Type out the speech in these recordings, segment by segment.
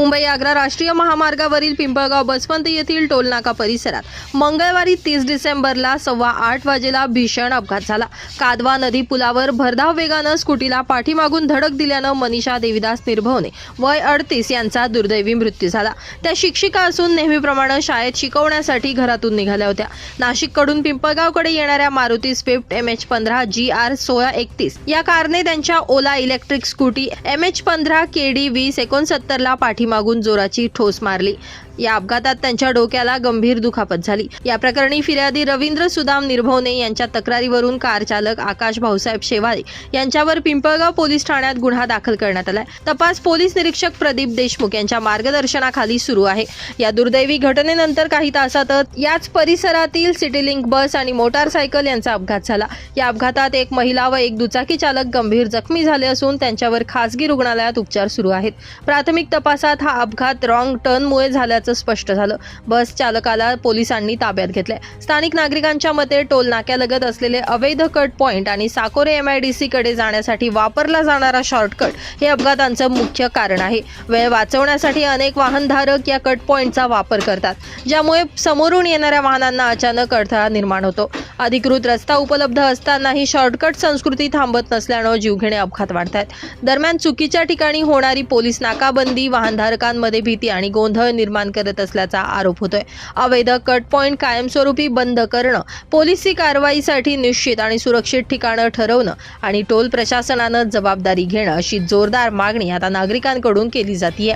मुंबई आग्रा राष्ट्रीय महामार्गावरील पिंपळगाव बसवंत येथील टोलनाका परिसरात मंगळवारी 30 डिसेंबरला 8:15 वाजेला भीषण अपघात झाला। कादवा नदी पुलावर भरधाव वेगानं स्कूटीला पाठीमागून धडक दिल्यानं मनीषा देविदास निर्भवने वय 38 यांचा दुर्दैवी मृत्यू झाला। त्या शिक्षिका असून नेहमीप्रमाणे शाळेत शिकवण्यासाठी घरातून निघाल्या होत्या। नाशिककडून पिंपळगावकडे येणाऱ्या मारुती स्विफ्ट MH15 GR 1631 या कारने त्यांच्या ओला इलेक्ट्रिक स्कूटी MH15 KD 2069 ला पाठीमागून जोराची ठोस मारली। या अपघातात त्यांच्या डोक्याला गंभीर दुखापत झाली। या प्रकरणी फिर्यादी रवींद्र सुदाम निर्भवने यांच्या तक्रारीवरून कार चालक आकाश भाऊसाहेब शेवाळे यांच्यावर पिंपळगाव पोलीस ठाण्यात गुन्हा दाखल करण्यात आलाय। तपास पोलीस निरीक्षक प्रदीप देशमुख यांच्या मार्गदर्शनाखाली सुरू आहे। या दुर्दैवी घटनेनंतर काही तासातच याच परिसरातील सिटीलिंक बस आणि मोटारसायकल यांचा अपघात झाला। या अपघातात एक महिला व एक दुचाकी चालक गंभीर जखमी झाले असून त्यांच्यावर खासगी रुग्णालयात उपचार सुरू आहेत। प्राथमिक तपासात हा अपघात रॉंग टर्नमुळे झाल्याचं स्पष्ट झालं। बस चालकाला पोलिसांनी ताब्यात घेतले। स्थानिक नागरिकांच्या मते टोल नाक्यालगत असलेले अवैध कट पॉइंट आणि साकोरे MIDC कडे जाण्यासाठी वापरला जाणारा शॉर्टकट हे अपघातांचं मुख्य कारण आहे। वेळ वाचवण्यासाठी अनेक वाहनधारक या कट पॉइंटचा वापर करतात, ज्यामुळे समोरून येणाऱ्या वाहनांना अचानक अडथळा निर्माण होतो। अधिकृत रस्ता उपलब्ध असतानाही शॉर्टकट संस्कृती थांबत नसल्यानं जीवघेणे अपघात वाढतात। दरम्यान चुकीच्या ठिकाणी होणारी पोलीस नाकाबंदी वाहनधारकांमध्ये भीती आणि गोंधळ निर्माण करत असल्याचा आरोप होतोय। अवैध कट पॉइंट कायमस्वरूपी बंद करणं, पोलिसी कारवाईसाठी निश्चित आणि सुरक्षित ठिकाणं ठरवणं आणि टोल प्रशासनानं जबाबदारी घेणं अशी जोरदार मागणी आता नागरिकांकडून केली जातीये।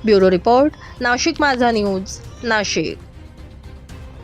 ब्युरो रिपोर्ट, नाशिक माझा न्यूज, नाशिक।